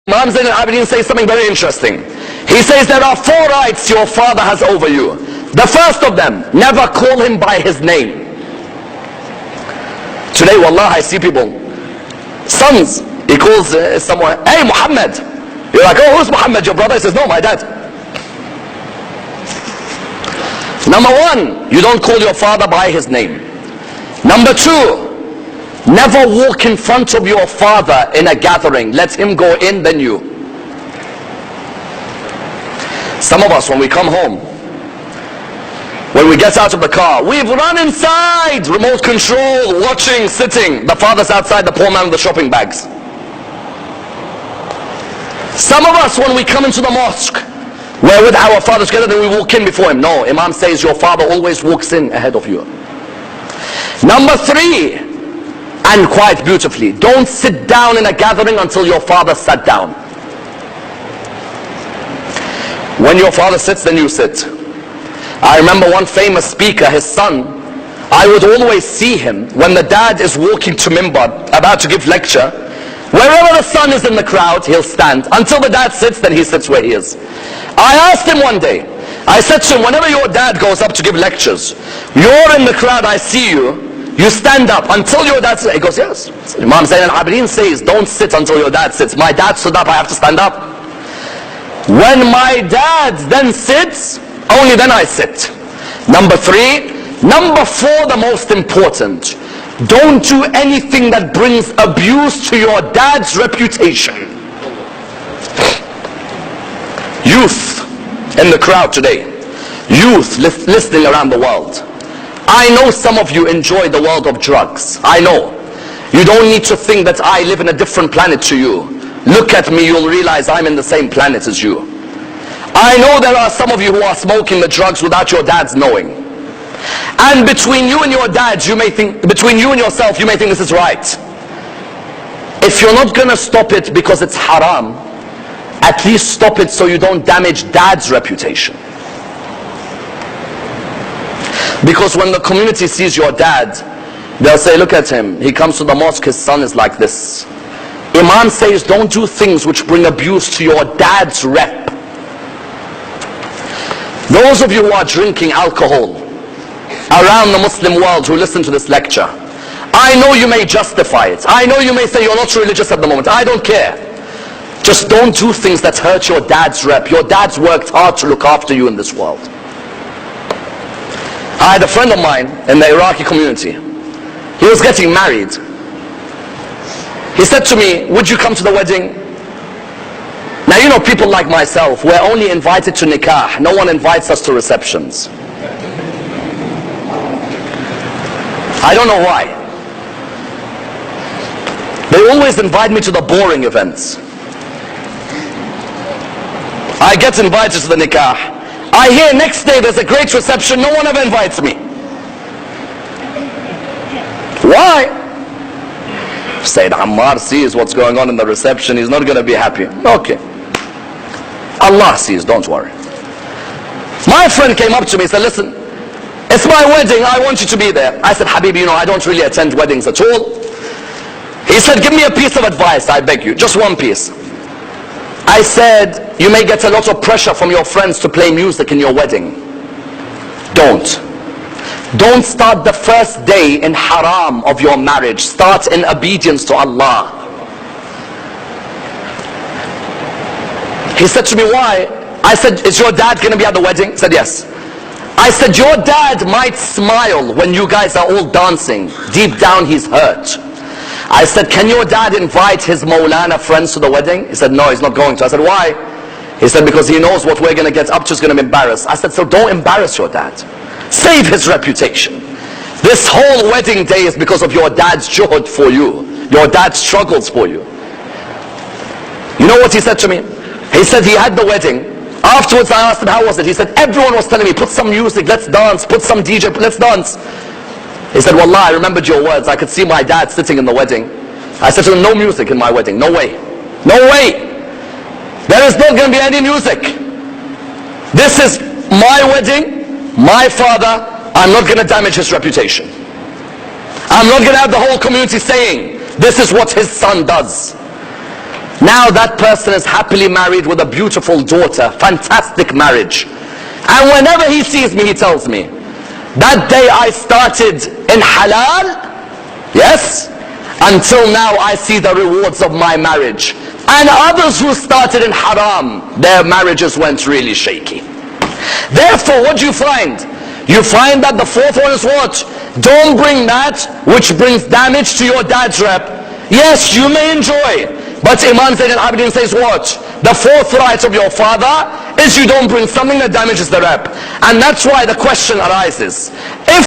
Imam Zain al-Abidin says something very interesting. He says there are 4 rights your father has over you. The first of them, never call him by his name. Today, wallah, I see people, sons, he calls someone, hey Muhammad. You're like, oh, who's Muhammad, your brother? He says, no, my dad. Number 1, you don't call your father by his name. Number 2, never walk in front of your father in a gathering. Let him go in, then you. Some of us, when we come home, when we get out of the car, we've run inside, remote control, watching, sitting. The father's outside, the poor man with the shopping bags. Some of us, when we come into the mosque, we're with our father together, then we walk in before him. No, Imam says your father always walks in ahead of you. Number 3, and quite beautifully, don't sit down in a gathering until your father sat down. When your father sits, then you sit. I remember one famous speaker, his son, I would always see him when the dad is walking to Mimbar, about to give lecture. Wherever the son is in the crowd, he'll stand. Until the dad sits, then he sits where he is. I asked him one day, I said to him, whenever your dad goes up to give lectures, you're in the crowd, I see you, you stand up until your dad sits. He goes, yes. Imam Zain al-Abidin says, don't sit until your dad sits. My dad stood up, I have to stand up. When my dad then sits, only then I sit. Number 3. Number 4, the most important. Don't do anything that brings abuse to your dad's reputation. Youth in the crowd today. Youth listening around the world. I know some of you enjoy the world of drugs. I know. You don't need to think that I live in a different planet to you. Look at me, you'll realize I'm in the same planet as you. I know there are some of you who are smoking the drugs without your dads knowing. And between you and your dads, you may think, between you and yourself, you may think this is right. If you're not going to stop it because it's haram, at least stop it so you don't damage dad's reputation. Because when the community sees your dad, they'll say, look at him, he comes to the mosque, his son is like this. Imam says, don't do things which bring abuse to your dad's rep. Those of you who are drinking alcohol around the Muslim world who listen to this lecture, I know you may justify it. I know you may say you're not religious at the moment. I don't care. Just don't do things that hurt your dad's rep. Your dad's worked hard to look after you in this world. I had a friend of mine in the Iraqi community. He was getting married. He said to me, would you come to the wedding? Now you know, people like myself, we're only invited to nikah. No one invites us to receptions. I don't know why. They always invite me to the boring events. I get invited to the nikah. I hear next day there's a great reception, no one ever invites me. Why? Sayyid Ammar sees what's going on in the reception, he's not going to be happy. Okay. Allah sees, don't worry. My friend came up to me and said, listen, it's my wedding, I want you to be there. I said, Habibi, you know, I don't really attend weddings at all. He said, give me a piece of advice, I beg you, just one piece. I said, you may get a lot of pressure from your friends to play music in your wedding. Don't start the first day in haram of your marriage. Start in obedience to Allah. He said to me, why? I said, is your dad going to be at the wedding? He said, yes. I said, your dad might smile when you guys are all dancing. Deep down he's hurt. I said, can your dad invite his Maulana friends to the wedding? He said, no, he's not going to. I said, why? He said, because he knows what we're going to get up to is going to be embarrassed. I said, so don't embarrass your dad. Save his reputation. This whole wedding day is because of your dad's juhud for you. Your dad's struggles for you. You know what he said to me? He said he had the wedding. Afterwards I asked him, how was it? He said, everyone was telling me, put some music, let's dance, put some DJ, let's dance. He said, wallah, I remembered your words. I could see my dad sitting in the wedding. I said to him, no music in my wedding. No way. No way. There is not going to be any music. This is my wedding, my father. I'm not going to damage his reputation. I'm not going to have the whole community saying, this is what his son does. Now that person is happily married with a beautiful daughter, fantastic marriage. And whenever he sees me, he tells me, that day I started in halal, yes, until now I see the rewards of my marriage. And others who started in haram, their marriages went really shaky. Therefore, what do you find? You find that the fourth one is what? Don't bring that which brings damage to your dad's rep. Yes, you may enjoy, but Imam Zayn al-Abidin says what? The fourth right of your father is you don't bring something that damages the rep. And that's why the question arises. If